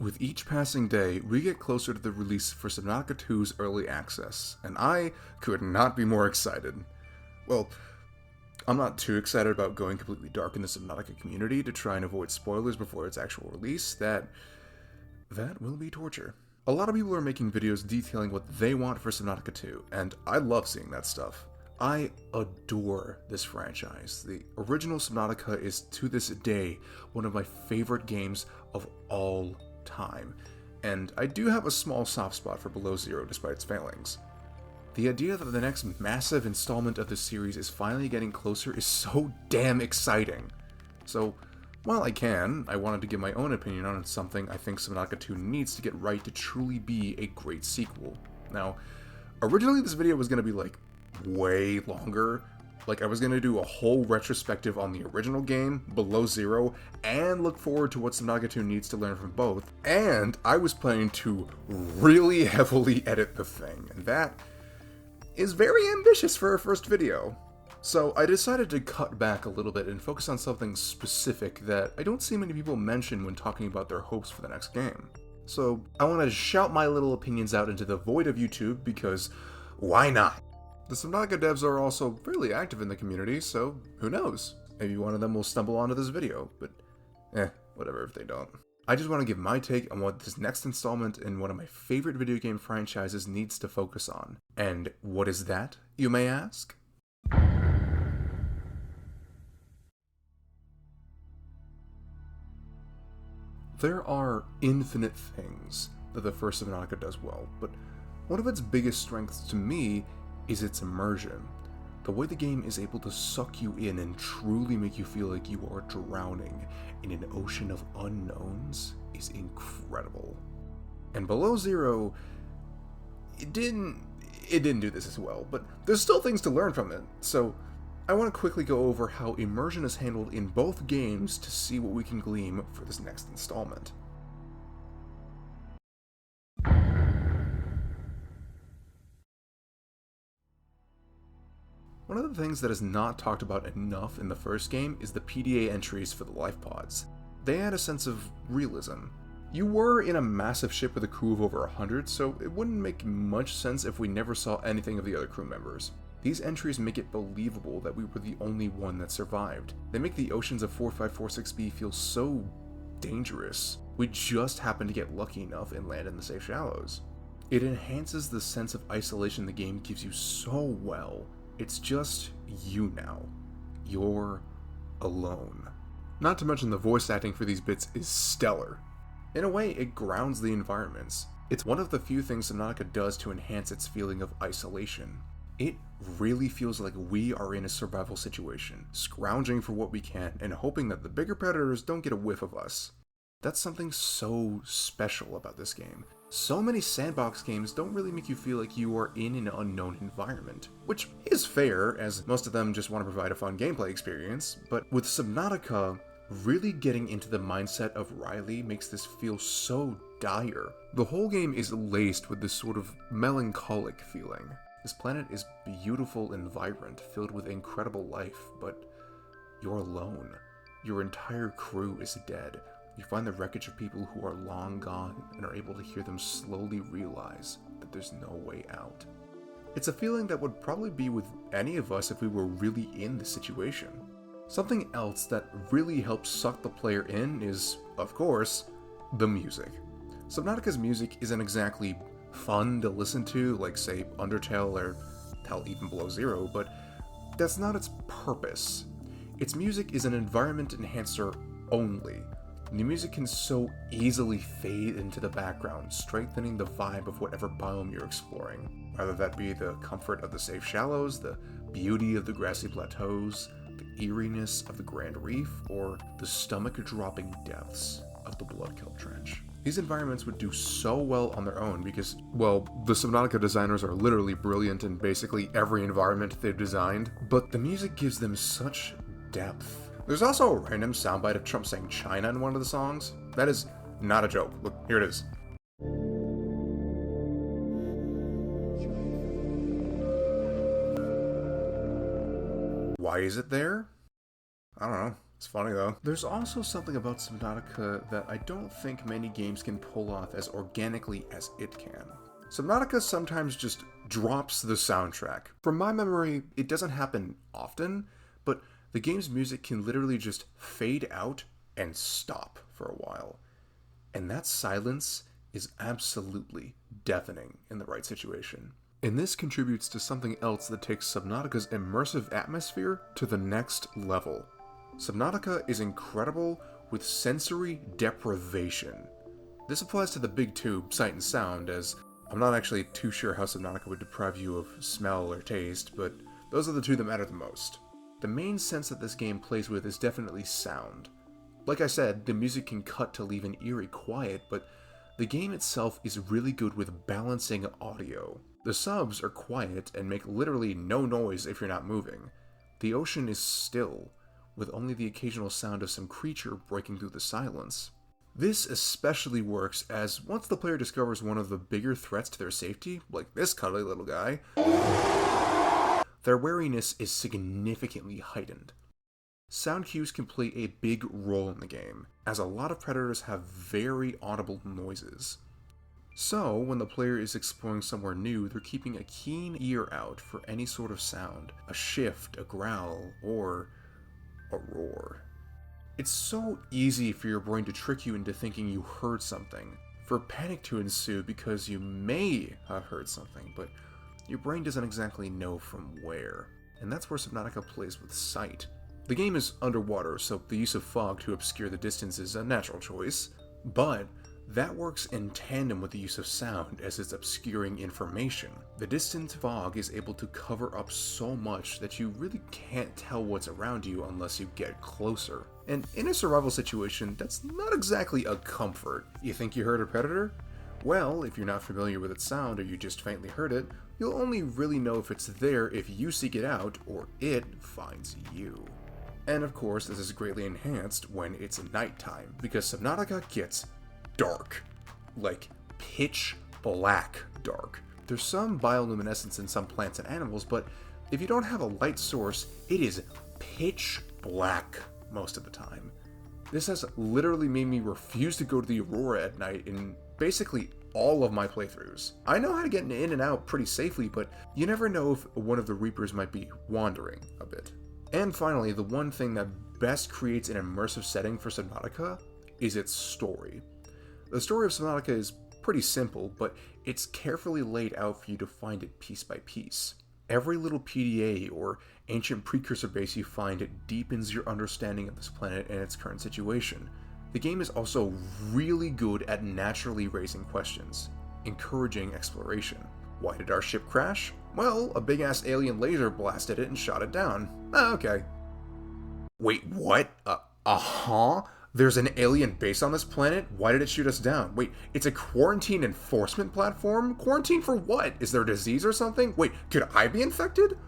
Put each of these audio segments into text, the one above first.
With each passing day, we get closer to the release for Subnautica 2's early access, and I could not be more excited. Well, I'm not too excited about going completely dark in the Subnautica community to try and avoid spoilers before its actual release. That will be torture. A lot of people are making videos detailing what they want for Subnautica 2, and I love seeing that stuff. I adore this franchise. The original Subnautica is, to this day, one of my favorite games of all time, and I do have a small soft spot for Below Zero despite its failings. The idea that the next massive installment of the series is finally getting closer is so damn exciting. So, while I wanted to give my own opinion on something I think Subnautica 2 needs to get right to truly be a great sequel. Now, originally this video was going to be like way longer. Like, I was going to do a whole retrospective on the original game, Below Zero, and look forward to what Subnautica 2 needs to learn from both, and I was planning to really heavily edit the thing, and that is very ambitious for a first video. So I decided to cut back a little bit and focus on something specific that I don't see many people mention when talking about their hopes for the next game. So I want to shout my little opinions out into the void of YouTube because why not? The Subnautica devs are also fairly active in the community, so who knows? Maybe one of them will stumble onto this video, but whatever if they don't. I just want to give my take on what this next installment in one of my favorite video game franchises needs to focus on. And what is that, you may ask? There are infinite things that the first Subnautica does well, but one of its biggest strengths to me is its immersion. The way the game is able to suck you in and truly make you feel like you are drowning in an ocean of unknowns is incredible. And Below Zero, it didn't do this as well, but there's still things to learn from it, so I want to quickly go over how immersion is handled in both games to see what we can glean for this next installment. One of the things that is not talked about enough in the first game is the PDA entries for the life pods. They add a sense of realism. You were in a massive ship with a crew of over 100, so it wouldn't make much sense if we never saw anything of the other crew members. These entries make it believable that we were the only one that survived. They make the oceans of 4546B feel so dangerous. We just happened to get lucky enough and land in the safe shallows. It enhances the sense of isolation the game gives you so well. It's just you now. You're alone. Not to mention the voice acting for these bits is stellar. In a way, it grounds the environments. It's one of the few things Subnautica does to enhance its feeling of isolation. It really feels like we are in a survival situation, scrounging for what we can and hoping that the bigger predators don't get a whiff of us. That's something so special about this game. So many sandbox games don't really make you feel like you are in an unknown environment, which is fair, as most of them just want to provide a fun gameplay experience, but with Subnautica, really getting into the mindset of Riley makes this feel so dire. The whole game is laced with this sort of melancholic feeling. This planet is beautiful and vibrant, filled with incredible life, but you're alone. Your entire crew is dead. You find the wreckage of people who are long gone and are able to hear them slowly realize that there's no way out. It's a feeling that would probably be with any of us if we were really in the situation. Something else that really helps suck the player in is, of course, the music. Subnautica's music isn't exactly fun to listen to, like say Undertale or hell, even Below Zero, but that's not its purpose. Its music is an environment enhancer only. The music can so easily fade into the background, strengthening the vibe of whatever biome you're exploring, whether that be the comfort of the safe shallows, the beauty of the grassy plateaus, the eeriness of the Grand Reef, or the stomach-dropping depths of the Bloodkill Trench. These environments would do so well on their own because, well, the Subnautica designers are literally brilliant in basically every environment they've designed, but the music gives them such depth. There's also a random soundbite of Trump saying China in one of the songs. That is not a joke. Look, here it is. Why is it there? I don't know. It's funny though. There's also something about Subnautica that I don't think many games can pull off as organically as it can. Subnautica sometimes just drops the soundtrack. From my memory, it doesn't happen often, but the game's music can literally just fade out and stop for a while. And that silence is absolutely deafening in the right situation. And this contributes to something else that takes Subnautica's immersive atmosphere to the next level. Subnautica is incredible with sensory deprivation. This applies to the big two, sight and sound, as I'm not actually too sure how Subnautica would deprive you of smell or taste, but those are the two that matter the most. The main sense that this game plays with is definitely sound. Like I said, the music can cut to leave an eerie quiet, but the game itself is really good with balancing audio. The subs are quiet and make literally no noise if you're not moving. The ocean is still, with only the occasional sound of some creature breaking through the silence. This especially works as once the player discovers one of the bigger threats to their safety, like this cuddly little guy, their wariness is significantly heightened. Sound cues can play a big role in the game, as a lot of predators have very audible noises. So, when the player is exploring somewhere new, they're keeping a keen ear out for any sort of sound, a shift, a growl, or a roar. It's so easy for your brain to trick you into thinking you heard something, for panic to ensue because you may have heard something, but your brain doesn't exactly know from where. And that's where Subnautica plays with sight. The game is underwater, so the use of fog to obscure the distance is a natural choice, but that works in tandem with the use of sound as it's obscuring information. The distant fog is able to cover up so much that you really can't tell what's around you unless you get closer. And in a survival situation, that's not exactly a comfort. You think you heard a predator? Well, if you're not familiar with its sound or you just faintly heard it, you'll only really know if it's there if you seek it out or it finds you. And of course, this is greatly enhanced when it's nighttime, because Subnautica gets dark. Like, pitch black dark. There's some bioluminescence in some plants and animals, but if you don't have a light source, it is pitch black most of the time. This has literally made me refuse to go to the Aurora at night in basically all of my playthroughs. I know how to get in and out pretty safely, but you never know if one of the Reapers might be wandering a bit. And finally, the one thing that best creates an immersive setting for Subnautica is its story. The story of Subnautica is pretty simple, but it's carefully laid out for you to find it piece by piece. Every little PDA or ancient precursor base you find deepens your understanding of this planet and its current situation. The game is also really good at naturally raising questions, encouraging exploration. Why did our ship crash? Well, a big-ass alien laser blasted it and shot it down. Okay. Wait, what? There's an alien base on this planet? Why did it shoot us down? Wait, it's a quarantine enforcement platform? Quarantine for what? Is there a disease or something? Wait, could I be infected?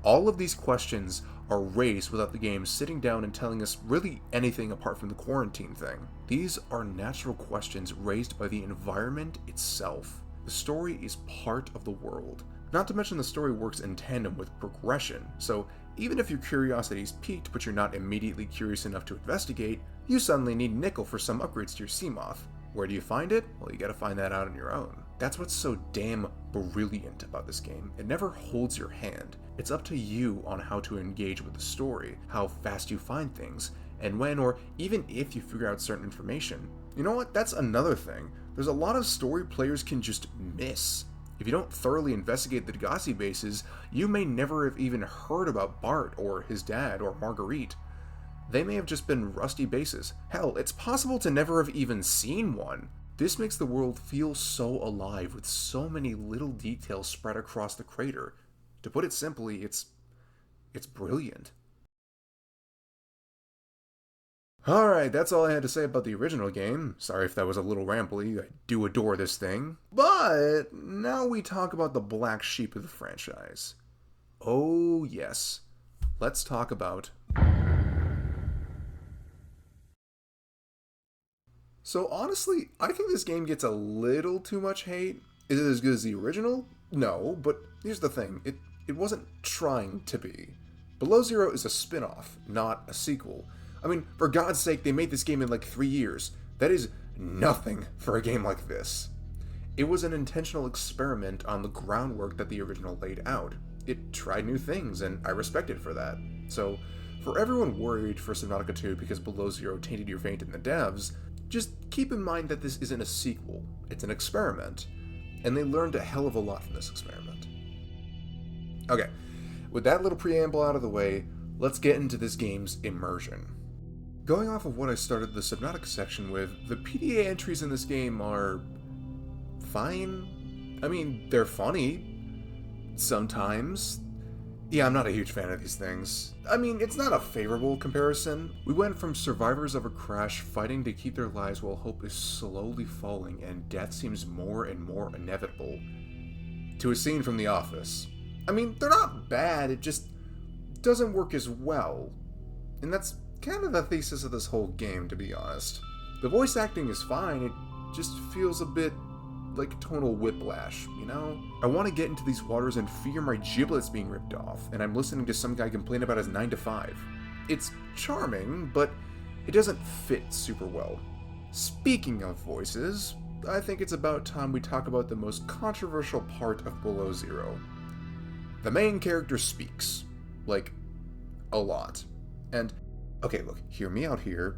All of these questions are raised without the game sitting down and telling us really anything apart from the quarantine thing. These are natural questions raised by the environment itself. The story is part of the world. Not to mention the story works in tandem with progression, so even if your curiosity's piqued but you're not immediately curious enough to investigate, you suddenly need nickel for some upgrades to your Seamoth. Where do you find it? Well, you gotta find that out on your own. That's what's so damn brilliant about this game. It never holds your hand. It's up to you on how to engage with the story, how fast you find things, and when or even if you figure out certain information. You know what? That's another thing. There's a lot of story players can just miss. If you don't thoroughly investigate the Degassi bases, you may never have even heard about Bart or his dad or Marguerite. They may have just been rusty bases. Hell, it's possible to never have even seen one. This makes the world feel so alive with so many little details spread across the crater. To put it simply, it's brilliant. Alright, that's all I had to say about the original game. Sorry if that was a little rambly, I do adore this thing. But now we talk about the black sheep of the franchise. Oh yes, let's talk about... So honestly, I think this game gets a little too much hate. Is it as good as the original? No, but here's the thing, it wasn't trying to be. Below Zero is a spin-off, not a sequel. I mean, for God's sake, they made this game in like 3 years. That is nothing for a game like this. It was an intentional experiment on the groundwork that the original laid out. It tried new things, and I respect it for that. So, for everyone worried for Subnautica 2 because Below Zero tainted your faith in the devs, just keep in mind that this isn't a sequel, it's an experiment, and they learned a hell of a lot from this experiment. Okay, with that little preamble out of the way, let's get into this game's immersion. Going off of what I started the Subnautica section with, the PDA entries in this game are fine. I mean, they're funny. Sometimes. Yeah, I'm not a huge fan of these things. I mean, it's not a favorable comparison. We went from survivors of a crash fighting to keep their lives while hope is slowly falling and death seems more and more inevitable, to a scene from The Office. I mean, they're not bad, it just doesn't work as well. And that's kind of the thesis of this whole game, to be honest. The voice acting is fine, it just feels a bit like tonal whiplash, you know? I want to get into these waters and fear my giblets being ripped off, and I'm listening to some guy complain about his 9 to 5. It's charming, but it doesn't fit super well. Speaking of voices, I think it's about time we talk about the most controversial part of Below Zero. The main character speaks. Like, a lot. And, okay, look, hear me out here.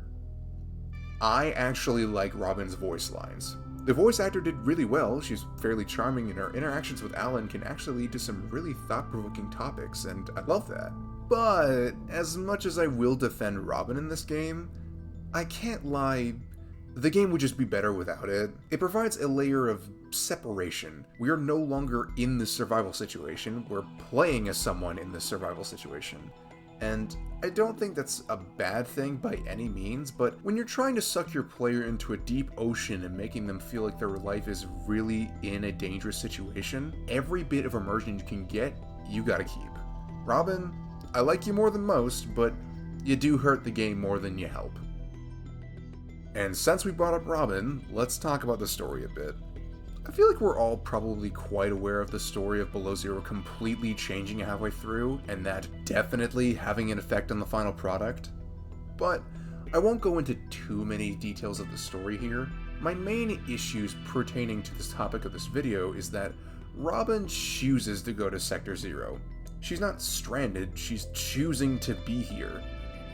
I actually like Robin's voice lines. The voice actor did really well, she's fairly charming, and her interactions with Alan can actually lead to some really thought-provoking topics, and I love that. But, as much as I will defend Robin in this game, I can't lie, the game would just be better without it. It provides a layer of separation. We are no longer in the survival situation, we're playing as someone in this survival situation. And I don't think that's a bad thing by any means, but when you're trying to suck your player into a deep ocean and making them feel like their life is really in a dangerous situation, every bit of immersion you can get, you gotta keep. Robin, I like you more than most, but you do hurt the game more than you help. And since we brought up Robin, let's talk about the story a bit. I feel like we're all probably quite aware of the story of Below Zero completely changing halfway through, and that definitely having an effect on the final product. But I won't go into too many details of the story here. My main issues pertaining to this topic of this video is that Robin chooses to go to Sector Zero. She's not stranded, she's choosing to be here.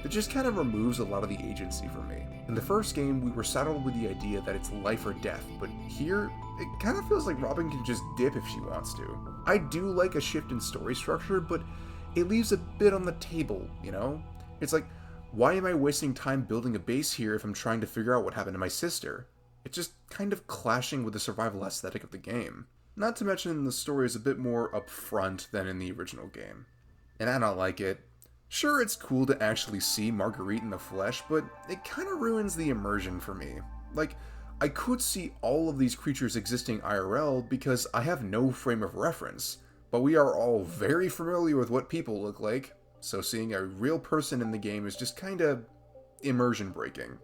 It just kind of removes a lot of the agency for me. In the first game, we were saddled with the idea that it's life or death, but here, it kind of feels like Robin can just dip if she wants to. I do like a shift in story structure, but it leaves a bit on the table, you know? It's like, why am I wasting time building a base here if I'm trying to figure out what happened to my sister? It's just kind of clashing with the survival aesthetic of the game. Not to mention the story is a bit more upfront than in the original game. And I don't like it. Sure, it's cool to actually see Marguerite in the flesh, but it kind of ruins the immersion for me. Like, I could see all of these creatures existing IRL because I have no frame of reference, but we are all very familiar with what people look like, so seeing a real person in the game is just kinda immersion breaking.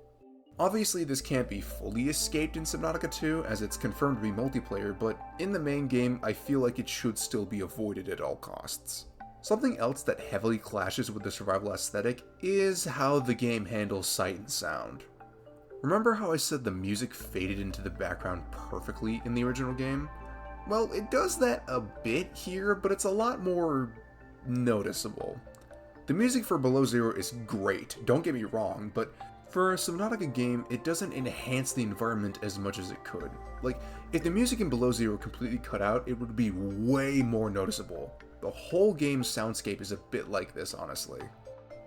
Obviously, this can't be fully escaped in Subnautica 2, as it's confirmed to be multiplayer, but in the main game, I feel like it should still be avoided at all costs. Something else that heavily clashes with the survival aesthetic is how the game handles sight and sound. Remember how I said the music faded into the background perfectly in the original game? Well, it does that a bit here, but it's a lot more noticeable. The music for Below Zero is great, don't get me wrong, but for a Subnautica game, it doesn't enhance the environment as much as it could. Like, if the music in Below Zero completely cut out, it would be way more noticeable. The whole game's soundscape is a bit like this, honestly.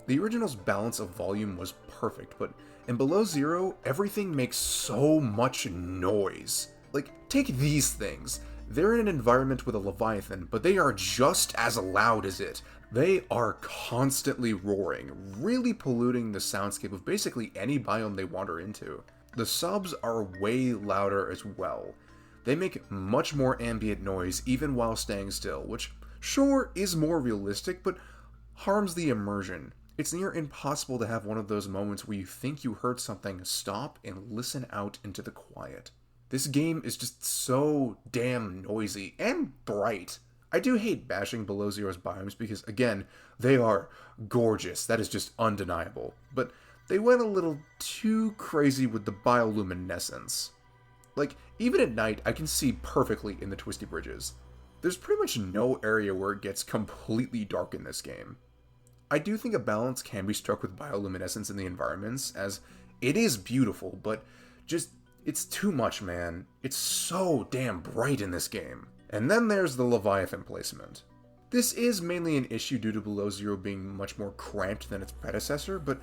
The original's balance of volume was perfect, but in Below Zero, everything makes so much noise. Like, take these things. They're in an environment with a Leviathan, but they are just as loud as it. They are constantly roaring, really polluting the soundscape of basically any biome they wander into. The subs are way louder as well. They make much more ambient noise even while staying still, which sure is more realistic, but harms the immersion. It's near impossible to have one of those moments where you think you heard something, stop and listen out into the quiet. This game is just so damn noisy and bright. I do hate bashing Below Zero's biomes because, again, they are gorgeous. That is just undeniable. But They went a little too crazy with the bioluminescence. Like, even at night, I can see perfectly in the twisty bridges. There's pretty much no area where it gets completely dark in this game. I do think a balance can be struck with bioluminescence in the environments, as it is beautiful, but just, it's too much, man. It's so damn bright in this game. And then there's the Leviathan placement. This is mainly an issue due to Below Zero being much more cramped than its predecessor, but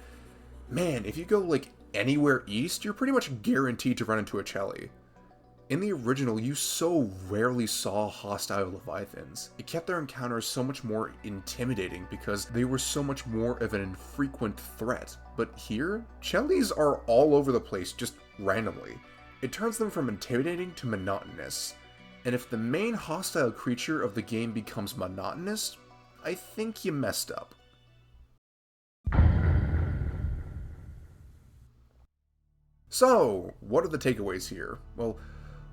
man, if you go like anywhere east, you're pretty much guaranteed to run into a Chelly. In the original, you so rarely saw hostile Leviathans. It kept their encounters so much more intimidating because they were so much more of an infrequent threat. But here, Chellys are all over the place just randomly. It turns them from intimidating to monotonous. And if the main hostile creature of the game becomes monotonous, I think you messed up. So, what are the takeaways here? Well,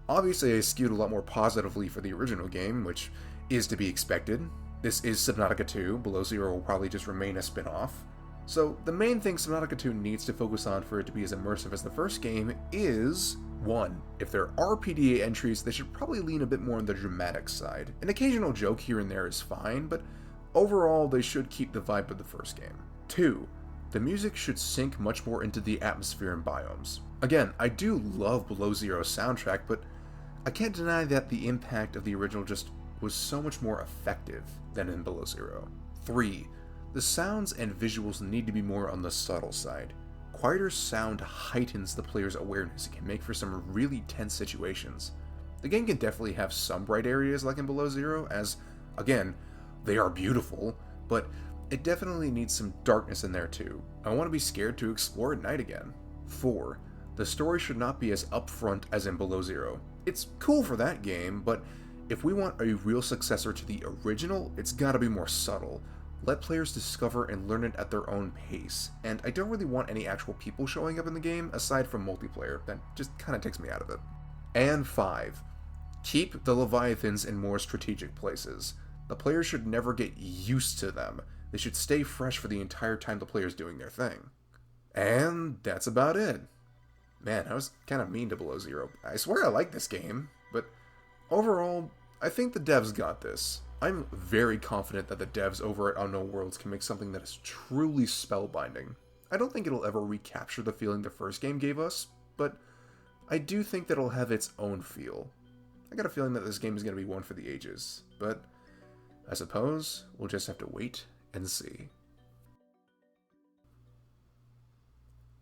obviously I skewed a lot more positively for the original game, which is to be expected. This is Subnautica 2, Below Zero will probably just remain a spin-off. So, the main thing Subnautica 2 needs to focus on for it to be as immersive as the first game is 1. If there are PDA entries, they should probably lean a bit more on the dramatic side. An occasional joke here and there is fine, but overall they should keep the vibe of the first game. 2. The music should sink much more into the atmosphere and biomes. Again, I do love Below Zero's soundtrack, but I can't deny that the impact of the original just was so much more effective than in Below Zero. 3. The sounds and visuals need to be more on the subtle side. Quieter sound heightens the player's awareness and can make for some really tense situations. The game can definitely have some bright areas like in Below Zero, as, again, they are beautiful, but it definitely needs some darkness in there too. I want to be scared to explore at night again. 4. The story should not be as upfront as in Below Zero. It's cool for that game, but if we want a real successor to the original, it's gotta be more subtle. Let players discover and learn it at their own pace, and I don't really want any actual people showing up in the game aside from multiplayer. That just kinda takes me out of it. And 5. Keep the Leviathans in more strategic places. The player should never get used to them. They should stay fresh for the entire time the player's doing their thing. And that's about it. Man, I was kind of mean to Below Zero. I swear I like this game, but overall, I think the devs got this. I'm very confident that the devs over at Unknown Worlds can make something that is truly spellbinding. I don't think it'll ever recapture the feeling the first game gave us, but I do think that it'll have its own feel. I got a feeling that this game is going to be one for the ages, but I suppose we'll just have to wait and see.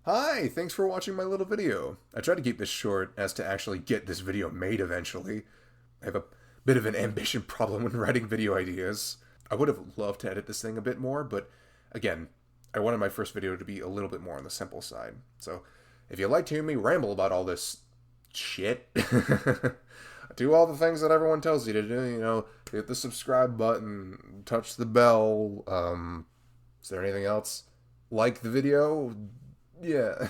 Hi, thanks for watching my little video. I tried to keep this short as to actually get this video made eventually. I have a bit of an ambition problem when writing video ideas. I would have loved to edit this thing a bit more, but again, I wanted my first video to be a little bit more on the simple side. So, if you liked hearing me ramble about all this shit, do all the things that everyone tells you to do, you know, hit the subscribe button, touch the bell, is there anything else? Like the video? Yeah.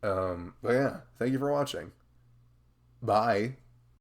But yeah, thank you for watching. Bye.